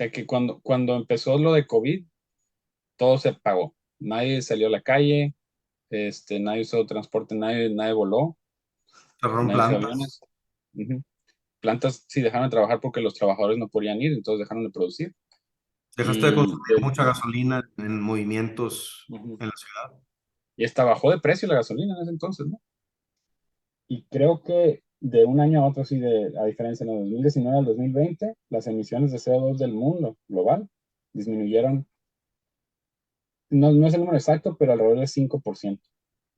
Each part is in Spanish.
sea que cuando empezó lo de COVID, todo se pagó. Nadie salió a la calle, nadie usó transporte, nadie voló, Cerraron nadie usó plantas. aviones. Ujú. Plantas sí dejaron de trabajar porque los trabajadores no podían ir, entonces dejaron de producir. Dejaste de Y, consumir mucha gasolina en movimientos ujú. en la ciudad. Y hasta bajó de precio la gasolina en ese entonces, ¿no? Y creo que de un año a otro, sí, a diferencia, en el 2019 al 2020, las emisiones de CO2 del mundo global disminuyeron, no es el número exacto, pero alrededor del 5%,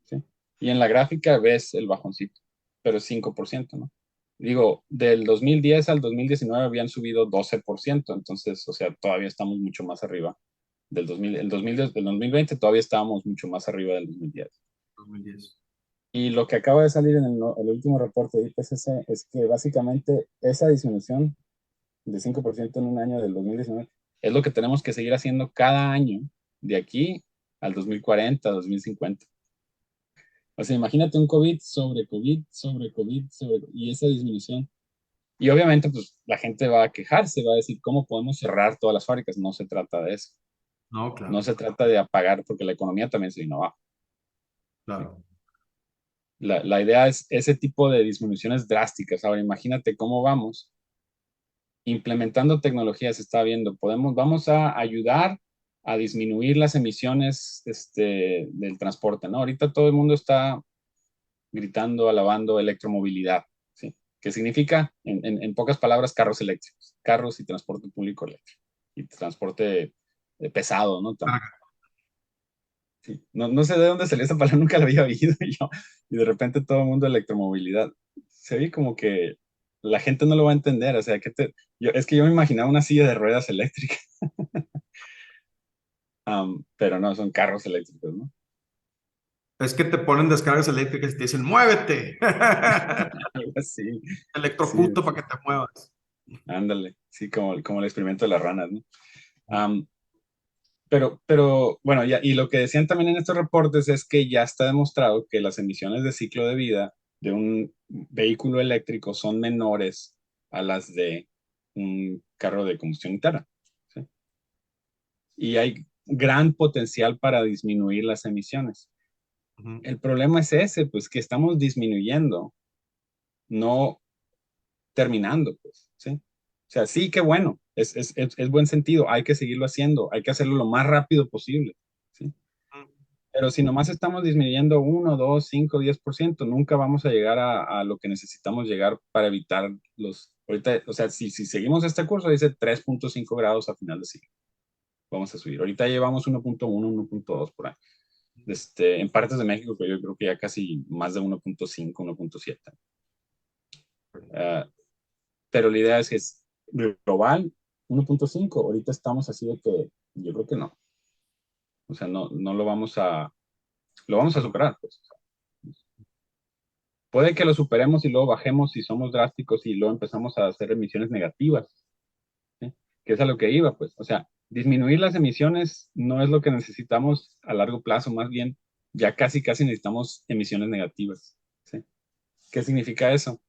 ¿sí? Y en la gráfica ves el bajoncito, pero es 5%, ¿no? Digo, del 2010 al 2019 habían subido 12%, entonces, o sea, todavía estamos mucho más arriba del 2000, del 2020 todavía estábamos mucho más arriba del 2010. 2010. Y lo que acaba de salir en el último reporte de IPCC es que básicamente esa disminución de 5% en un año del 2019 es lo que tenemos que seguir haciendo cada año de aquí al 2040, 2050. O sea, imagínate un COVID sobre COVID, sobre COVID, y esa disminución. Y obviamente, pues la gente va a quejarse, va a decir, ¿cómo podemos cerrar todas las fábricas? No se trata de eso. No, No claro, se trata de apagar, porque la economía también se vino abajo. ¿Sí? claro. La idea es ese tipo de disminuciones drásticas. Ahora, imagínate cómo vamos implementando tecnologías, se está viendo, vamos a ayudar a disminuir las emisiones del transporte, ¿no? Ahorita todo el mundo está gritando, alabando electromovilidad, ¿sí? Que significa, en pocas palabras, carros eléctricos, carros y transporte público eléctrico, y transporte pesado, ¿no? También. Sí. No sé de dónde salió esa palabra, nunca la había oído yo, y de repente todo el mundo electromovilidad. Se ve como que la gente no lo va a entender, o sea, es que yo me imaginaba una silla de ruedas eléctrica, pero no, son carros eléctricos, ¿no? Es que te ponen descargas eléctricas y te dicen, ¡muévete! Algo así, sí, Electrocuto para que te muevas. ándale, sí, como el experimento de las ranas, ¿no? Am, pero, bueno, y lo que decían también en estos reportes es que ya está demostrado que las emisiones de ciclo de vida de un vehículo eléctrico son menores a las de un carro de combustión interna, ¿sí? Y hay gran potencial para disminuir las emisiones. Ujú. El problema es ese, pues que estamos disminuyendo, no terminando, pues, ¿sí? O sea, sí, qué bueno, es buen sentido, hay que seguirlo haciendo, hay que hacerlo lo más rápido posible, ¿sí? Pero si nomás estamos disminuyendo 1, 2, 5, 10%, nunca vamos a llegar a lo que necesitamos llegar para evitar ahorita, o sea, si seguimos este curso, dice 3.5 grados a final de siglo, vamos a subir. Ahorita llevamos 1.1, 1.2 por ahí. En partes de México, que yo creo que ya casi más de 1.5, 1.7. Uh, pero la idea es que es global 1.5. Ahorita estamos así de que yo creo que no. O sea, no lo vamos a superar, pues. Puede que lo superemos y luego bajemos si somos drásticos y luego empezamos a hacer emisiones negativas, ¿sí? Que es a lo que iba, pues. O sea, disminuir las emisiones no es lo que necesitamos a largo plazo, más bien ya casi necesitamos emisiones negativas, ¿sí? ¿Qué significa eso?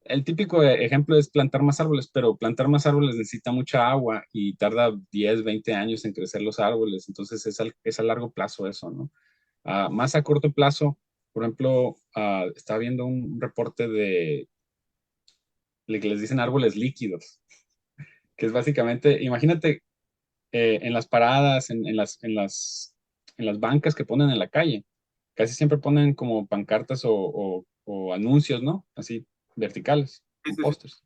El típico ejemplo es plantar más árboles, pero plantar más árboles necesita mucha agua y tarda 10, 20 años en crecer los árboles, entonces es a largo plazo eso, ¿no? Más a corto plazo, por ejemplo, estaba viendo un reporte de que les dicen árboles líquidos, que es básicamente, imagínate en las paradas, en las bancas que ponen en la calle, casi siempre ponen como pancartas o anuncios, ¿no? Así verticales, Sí, con sí, sí. pósters.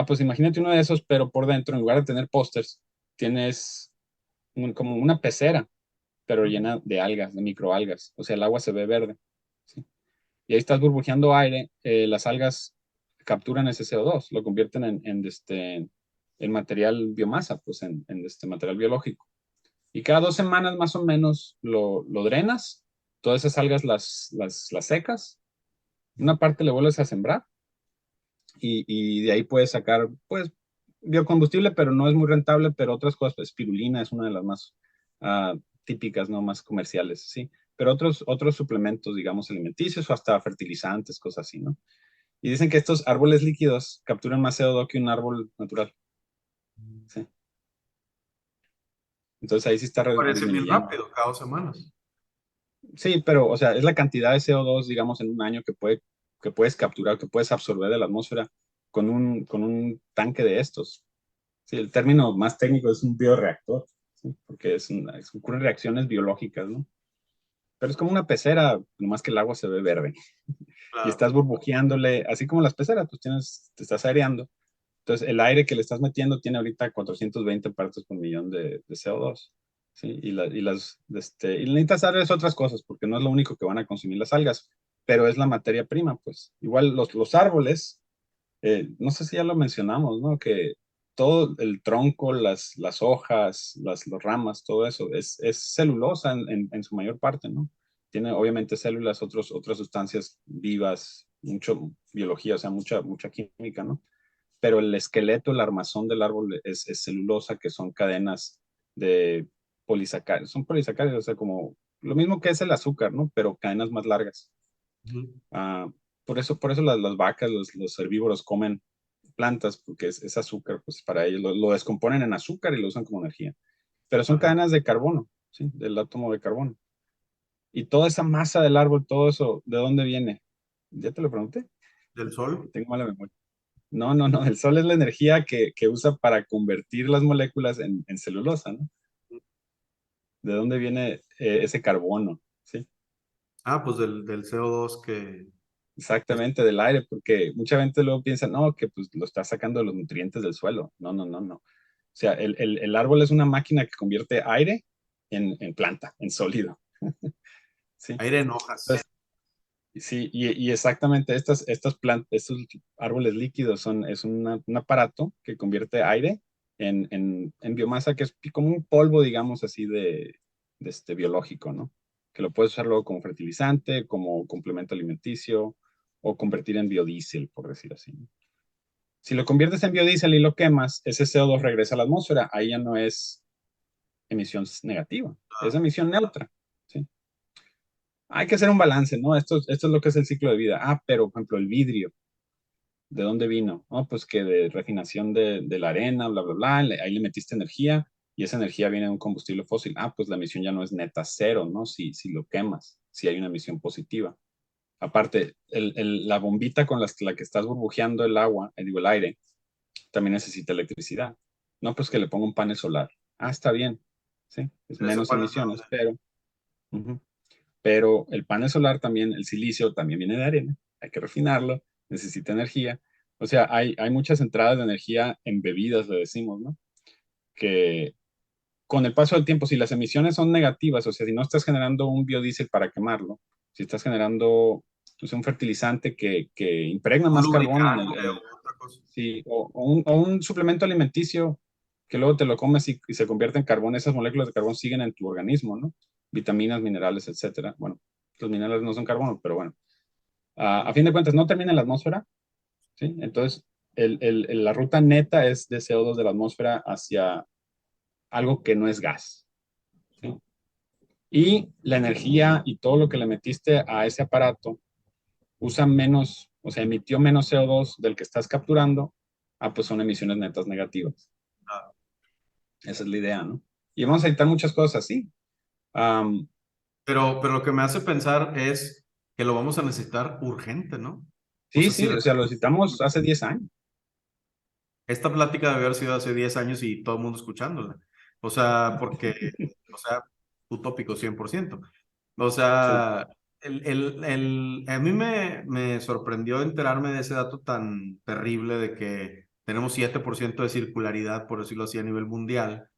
Pues imagínate uno de esos, pero por dentro, en lugar de tener pósters, tienes como una pecera, pero llena de algas, de microalgas. O sea, el agua se ve verde, ¿sí? Y ahí estás burbujeando aire, las algas capturan ese CO2, lo convierten en material biomasa, pues en este material biológico. Y cada 2 semanas más o menos lo drenas, todas esas algas las secas, una parte le vuelves a sembrar y de ahí puedes sacar, pues, biocombustible, pero no es muy rentable, pero otras cosas, pues, espirulina es una de las más típicas, ¿no? Más comerciales, ¿sí? Pero otros suplementos, digamos, alimenticios o hasta fertilizantes, cosas así, ¿no? Y dicen que estos árboles líquidos capturan más CO2 que un árbol natural. Sí. Entonces ahí sí está Parece bien disminuyendo. rápido, cada 2 semanas. Sí, pero, o sea, es la cantidad de CO2, digamos, en un año que puedes capturar, que puedes absorber de la atmósfera con un tanque de estos. Sí, el término más técnico es un bioreactor, ¿sí? Porque ocurren reacciones biológicas, ¿no? Pero es como una pecera, nomás que el agua se ve verde y Claro. estás burbujeándole, así como las peceras, pues te estás aireando. Entonces, el aire que le estás metiendo tiene ahorita 420 partes por millón de CO2. ¿Sí? Y necesitas darles otras cosas, porque no es lo único que van a consumir las algas, pero es la materia prima, pues. Igual los árboles, no sé si ya lo mencionamos, ¿no? Que todo el tronco, las hojas, las ramas, todo eso, es celulosa en su mayor parte, ¿no? Tiene obviamente células, otras sustancias vivas, mucho biología, o sea, mucha química, ¿no? Pero el esqueleto, el armazón del árbol es celulosa, que son cadenas de polisacáridos. Son polisacáridos, o sea, como lo mismo que es el azúcar, ¿no? Pero cadenas más largas. Ujú. Ah, por eso las vacas, los herbívoros comen plantas, porque es azúcar, pues para ellos lo descomponen en azúcar y lo usan como energía. Pero son Ajá. cadenas de carbono, ¿sí? Del átomo de carbono. Y toda esa masa del árbol, todo eso, ¿de dónde viene? ¿Ya te lo pregunté? Del sol. Tengo mala memoria. No, no, no. El sol es la energía que usa para convertir las moléculas en celulosa, ¿no? ¿De dónde viene ese carbono? ¿Sí? Ah, pues del CO2 que Exactamente, del aire, porque mucha gente luego piensa, no, que pues lo está sacando de los nutrientes del suelo. No, no, no, no. O sea, el árbol es una máquina que convierte aire en planta, en sólido. ¿Sí? aire en hojas. Sí, y exactamente estos árboles líquidos es un aparato que convierte aire en biomasa, que es como un polvo, digamos así, de biológico, ¿no? Que lo puedes usar luego como fertilizante, como complemento alimenticio, o convertir en biodiesel, por decir así, ¿no? Si lo conviertes en biodiesel y lo quemas, ese CO2 regresa a la atmósfera, ahí ya no es emisión negativa, es emisión neutra, ¿sí? Hay que hacer un balance, ¿no? Esto es lo que es el ciclo de vida. Ah, pero, por ejemplo, el vidrio, ¿de dónde vino? No, pues que de refinación de la arena, bla, bla, bla, ahí le metiste energía y esa energía viene de un combustible fósil. Ah, pues la emisión ya no es neta cero, ¿no? Si lo quemas, si hay una emisión positiva. Aparte, la bombita con la que estás burbujeando el agua, digo, el aire, también necesita electricidad. No, pues que le ponga un panel solar. Ah, está bien, ¿sí? Es Eso menos para el emisiones, pero... ujú. Pero el panel solar también, el silicio también viene de arena, hay que refinarlo, necesita energía. O sea, hay muchas entradas de energía embebidas, le decimos, ¿no? Que con el paso del tiempo, si las emisiones son negativas, o sea, si no estás generando un biodiesel para quemarlo, si estás generando pues, un fertilizante que impregna un más carbono lubricante o otra cosa. sí, o un suplemento alimenticio que luego te lo comes y se convierte en carbón, esas moléculas de carbón siguen en tu organismo, ¿no? Vitaminas, minerales, etcétera. Bueno, los minerales no son carbono, pero bueno. A fin de cuentas, no termina en la atmósfera, ¿sí? Entonces, la ruta neta es de CO2 de la atmósfera hacia algo que no es gas, ¿sí? Y la energía y todo lo que le metiste a ese aparato usa menos, o sea, emitió menos CO2 del que estás capturando, pues son emisiones netas negativas. Ah, Esa es la idea, ¿no? Y vamos a editar muchas cosas así. Am, pero lo que me hace pensar es que lo vamos a necesitar urgente, ¿no? O sí, sea, si sí, o sea, lo citamos hace 10 años. esta plática debe haber sido hace 10 años y todo el mundo escuchándola. O sea, porque, o sea, utópico 100%. O Sí. sea, a mí me sorprendió enterarme de ese dato tan terrible de que tenemos 7% de circularidad, por decirlo así, a nivel mundial.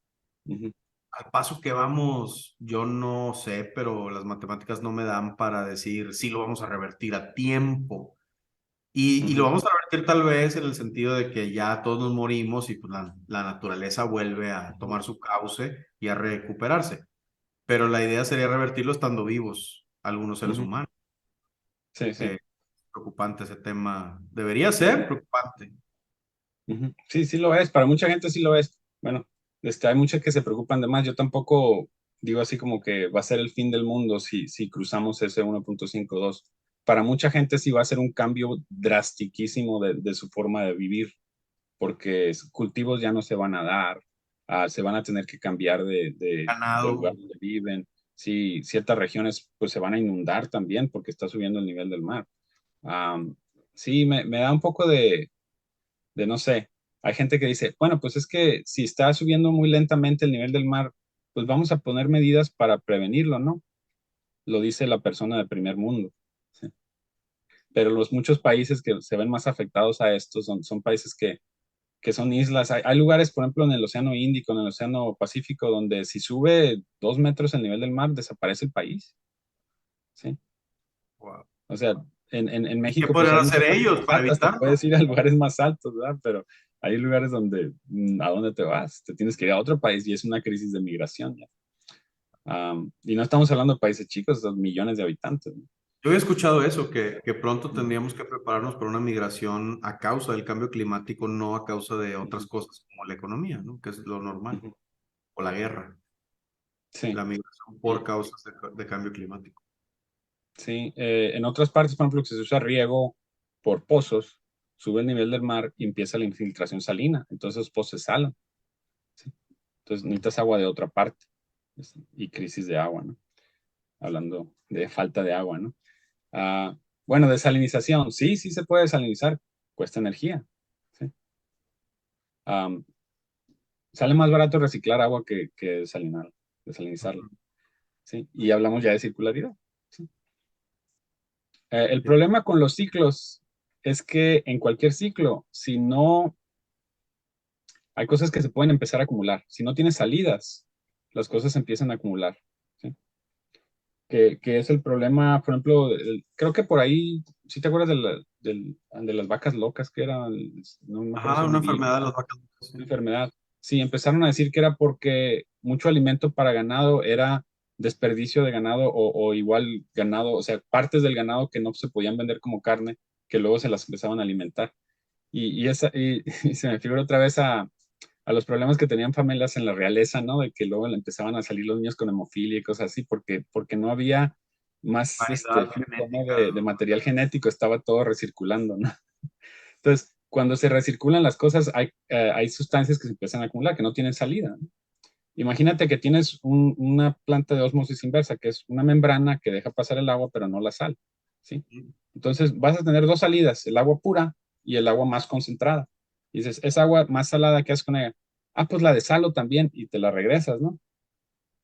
Ujú, Al paso que vamos, yo no sé, pero las matemáticas no me dan para decir si lo vamos a revertir a tiempo. Y lo ujú, vamos a revertir tal vez en el sentido de que ya todos nos morimos y pues la naturaleza vuelve a tomar su cauce y a recuperarse. Pero la idea sería revertirlo estando vivos algunos seres ujú. humanos. Sí, sí. Eh, preocupante ese tema. Debería ser preocupante. Ujú. Sí, sí lo es. Para mucha gente sí lo es. Bueno, hay muchos que se preocupan de más. Yo tampoco digo así como que va a ser el fin del mundo si cruzamos ese 1.52. Para mucha gente sí va a ser un cambio drastiquísimo de su forma de vivir, porque cultivos ya no se van a dar, se van a tener que cambiar del Ganado. lugar donde viven. Sí, ciertas regiones pues se van a inundar también porque está subiendo el nivel del mar. Am, sí, me da un poco de no sé. Hay gente que dice, bueno, pues es que si está subiendo muy lentamente el nivel del mar, pues vamos a poner medidas para prevenirlo, ¿no? Lo dice la persona de primer mundo. ¿Sí? Pero los muchos países que se ven más afectados a esto son países que son islas. Hay lugares, por ejemplo, en el Océano Índico, en el Océano Pacífico, donde si sube 2 metros el nivel del mar, desaparece el país. ¿Sí? Wow. O sea, en ¿Y qué México, pues podrían hay hacer muchas partes ellos más para altas, te evitarlo? puedes ir a lugares más altos, ¿verdad? Pero hay lugares donde, ¿a dónde te vas? Te tienes que ir a otro país y es una crisis de migración, ¿ya? Y no estamos hablando de países chicos, son millones de habitantes, ¿no? Yo he escuchado eso, que pronto Ujú, tendríamos que prepararnos para una migración a causa del cambio climático, no a causa de otras ujú, cosas como la economía, ¿no? Que es lo normal, ujú. o la guerra, Sí, la migración por y, causas de cambio climático. sí. En otras partes, por ejemplo, que se usa riego por pozos, sube el nivel del mar y empieza la infiltración salina, entonces los pozos se salan, ¿sí? Entonces necesitas agua de otra parte, y crisis de agua, ¿no? Hablando de falta de agua, ¿no? Ah, bueno, desalinización, sí, sí se puede desalinizar, cuesta energía, ¿sí? Am, Sale más barato reciclar agua que desalinizarla, Ujú. ¿sí? Y hablamos ya de circularidad, ¿sí? El problema con los ciclos es que en cualquier ciclo, si no, hay cosas que se pueden empezar a acumular. Si no tienes salidas, las cosas se empiezan a acumular, ¿sí? Que es el problema, por ejemplo, creo que por ahí, si te acuerdas de las vacas locas, que era, no me acuerdo si Ajá, era una un virus, enfermedad de las vacas. una Sí. enfermedad. Sí, empezaron a decir que era porque mucho alimento para ganado era desperdicio de ganado o igual ganado, o sea, partes del ganado que no se podían vender como carne, que luego se las empezaban a alimentar. Y se me figura otra vez a los problemas que tenían familias en la realeza, ¿no? De que luego le empezaban a salir los niños con hemofilia y cosas así, porque no había más Variedad flujo, ¿no? genética. De material genético, estaba todo recirculando, ¿no? Entonces, cuando se recirculan las cosas, hay sustancias que se empiezan a acumular, que no tienen salida, ¿no? Imagínate que tienes una planta de ósmosis inversa, que es una membrana que deja pasar el agua, pero no la sal, ¿sí? Entonces, vas a tener dos salidas, el agua pura y el agua más concentrada. Y dices, esa agua más salada, ¿qué haces con ella? Ah, pues la desalo también y te la regresas, ¿no?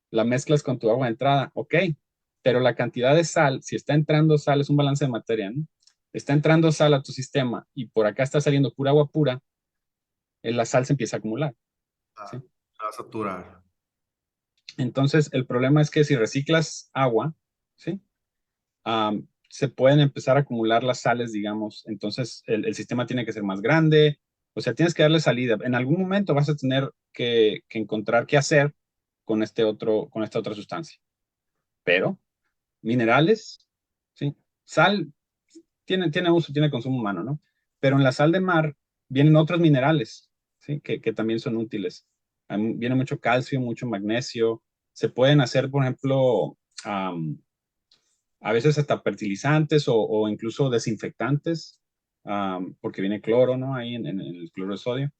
La mezclas con tu agua de entrada, ok, pero la cantidad de sal, si está entrando sal, es un balance de materia, ¿no? Está entrando sal a tu sistema y por acá está saliendo pura agua pura, la sal se empieza a acumular, ¿sí? Se va a saturar. Entonces, el problema es que si reciclas agua, ¿sí? Se pueden empezar a acumular las sales, digamos, entonces el sistema tiene que ser más grande, o sea, tienes que darle salida. En algún momento vas a tener que encontrar qué hacer con esta otra sustancia. Pero minerales, ¿sí? Sal tiene uso, tiene consumo humano, ¿no? Pero en la sal de mar vienen otros minerales, ¿sí? Que también son útiles. Viene mucho calcio, mucho magnesio. Se pueden hacer, por ejemplo, a veces hasta fertilizantes o incluso desinfectantes, porque viene cloro, ¿no? Ahí en el cloro de sodio.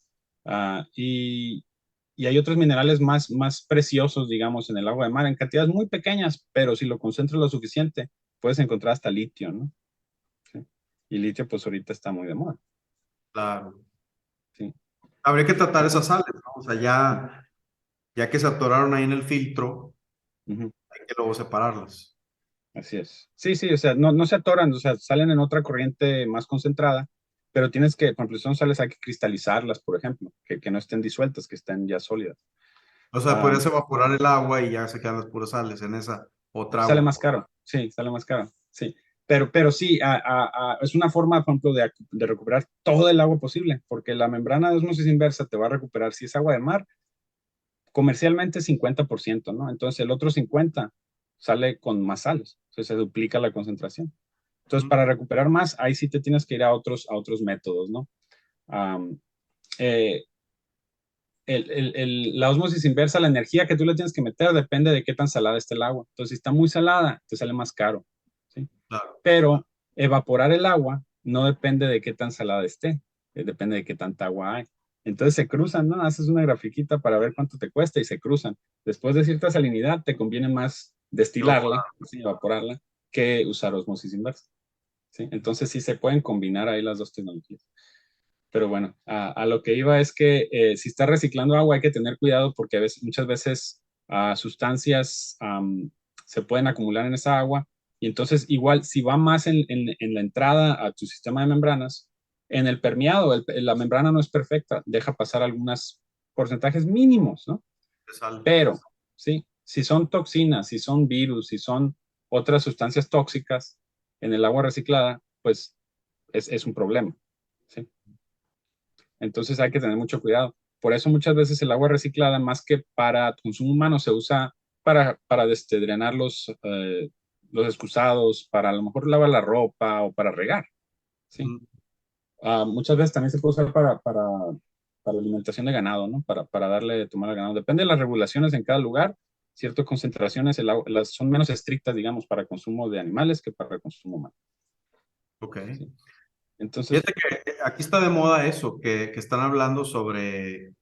Y hay otros minerales más preciosos, digamos, en el agua de mar, en cantidades muy pequeñas, pero si lo concentras lo suficiente, puedes encontrar hasta litio, ¿no? Sí. Y litio, pues ahorita está muy de moda. Claro. Sí. Habría que tratar Eh, esas sales, ¿no? O sea, ya que se atoraron ahí en el filtro, Ujú. hay que luego separarlas. Así es. Sí, sí, o sea, no se atoran, o sea, salen en otra corriente más concentrada, pero tienes que, por ejemplo, si son sales, hay que cristalizarlas, por ejemplo, que no estén disueltas, que estén ya sólidas. O sea, Ah, podrías evaporar el agua y ya se quedan las puras sales en esa otra sale agua. más caro, sí, sale más caro, sí. Pero sí, es una forma, por ejemplo, de recuperar todo el agua posible, porque la membrana de osmosis inversa te va a recuperar, si es agua de mar, comercialmente 50%, ¿no? Entonces el otro 50% sale con más sales, entonces se duplica la concentración. Entonces, Ujú. para recuperar más, ahí sí te tienes que ir a otros métodos, ¿no? Am, eh, la osmosis inversa, la energía que tú le tienes que meter depende de qué tan salada esté el agua. Entonces, si está muy salada, te sale más caro, ¿sí? Claro. Pero evaporar el agua no depende de qué tan salada esté, depende de qué tanta agua hay. Entonces se cruzan, ¿no? Haces una grafiquita para ver cuánto te cuesta y se cruzan. Después de cierta salinidad, te conviene más destilarla, ¿sí? Evaporarla, que usar osmosis inversa, ¿sí? Entonces sí se pueden combinar ahí las dos tecnologías. Pero bueno, a lo que iba es que si estás reciclando agua hay que tener cuidado porque muchas veces sustancias se pueden acumular en esa agua y entonces igual si va más en la entrada a tu sistema de membranas, en el permeado, la membrana no es perfecta, deja pasar algunos porcentajes mínimos, ¿no? Pero, sí, si son toxinas, si son virus, si son otras sustancias tóxicas en el agua reciclada, pues es un problema, ¿sí? Entonces hay que tener mucho cuidado. Por eso muchas veces el agua reciclada, más que para consumo humano, se usa para drenar los excusados, para a lo mejor lavar la ropa o para regar, ¿sí? Muchas veces también se puede usar para alimentación de ganado, ¿no? Para darle de tomar al ganado. Depende de las regulaciones en cada lugar. Ciertas concentraciones son menos estrictas, digamos, para consumo de animales que para consumo humano. Ok. ¿Sí? Entonces, Fíjate que aquí está de moda eso, que están hablando sobre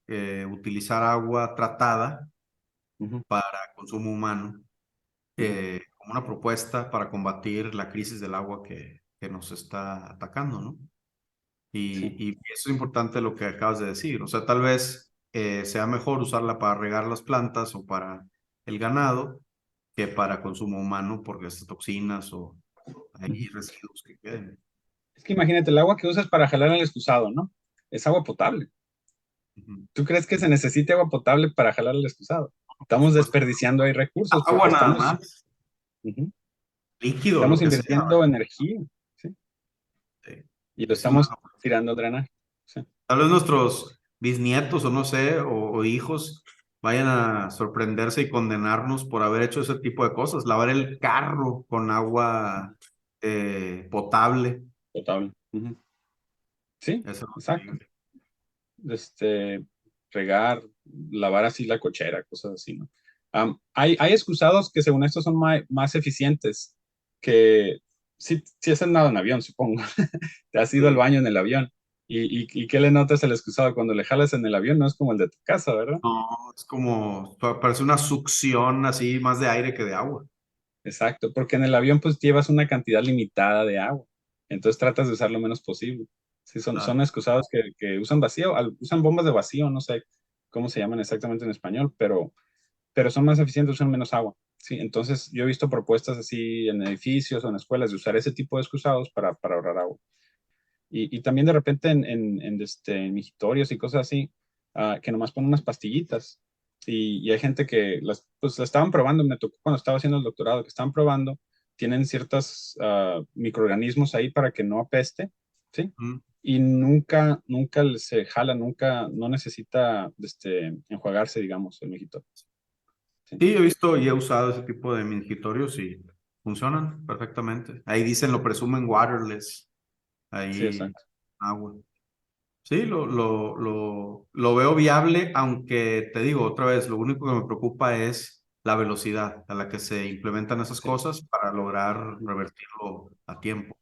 utilizar agua tratada ujú, para consumo humano, ujú, como una propuesta para combatir la crisis del agua que nos está atacando, ¿no? sí. Y eso es importante lo que acabas de decir. O sea, tal vez sea mejor usarla para regar las plantas o para el ganado que para consumo humano por estas toxinas o hay Ujú. residuos que queden. Es que imagínate, el agua que usas para jalar el excusado, ¿no? Es agua potable. Ujú. ¿Tú crees que se necesite agua potable para jalar el excusado? Por Estamos supuesto. desperdiciando ahí recursos Agua porque nada estamos, más, ujú, líquido, lo estamos que sea. invirtiendo energía, ¿sí? Sí. Y lo Es una estamos tirando al drenaje. ¿Sí? Tal vez nuestros bisnietos o no sé, o hijos vayan a sorprenderse y condenarnos por haber hecho ese tipo de cosas. Lavar el carro con agua potable. Potable. Ujú. Sí, Eso no es exacto. terrible. Este, regar, lavar así la cochera, cosas así, ¿no? Hay excusados que según esto son más eficientes que si has andado en avión, supongo. Te has ido al Sí. baño en el avión. ¿Y qué le notas al excusado cuando le jalas en el avión? No es como el de tu casa, ¿verdad? No, es como, parece una succión así, más de aire que de agua. Exacto, porque en el avión pues llevas una cantidad limitada de agua. Entonces tratas de usar lo menos posible. Sí, son Claro. excusados que usan vacío, usan bombas de vacío, no sé cómo se llaman exactamente en español, pero son más eficientes, usan menos agua. Sí, entonces yo he visto propuestas así en edificios o en escuelas de usar ese tipo de excusados para ahorrar agua. Y también de repente en migitorios y cosas así, que nomás ponen unas pastillitas. Y hay gente que pues, las estaban probando, me tocó cuando estaba haciendo el doctorado, que estaban probando, tienen ciertos microorganismos ahí para que no apeste, ¿sí? Mm. Y nunca se jala, no necesita enjuagarse, digamos, el migitorio. Sí, Sí, he visto y he usado ese tipo de mingitorios y funcionan perfectamente. Ahí dicen, lo presumen waterless, sí, ahí exacto. agua. Sí, lo veo viable, aunque te digo otra vez, lo único que me preocupa es la velocidad a la que se implementan esas Sí. cosas para lograr revertirlo a tiempo.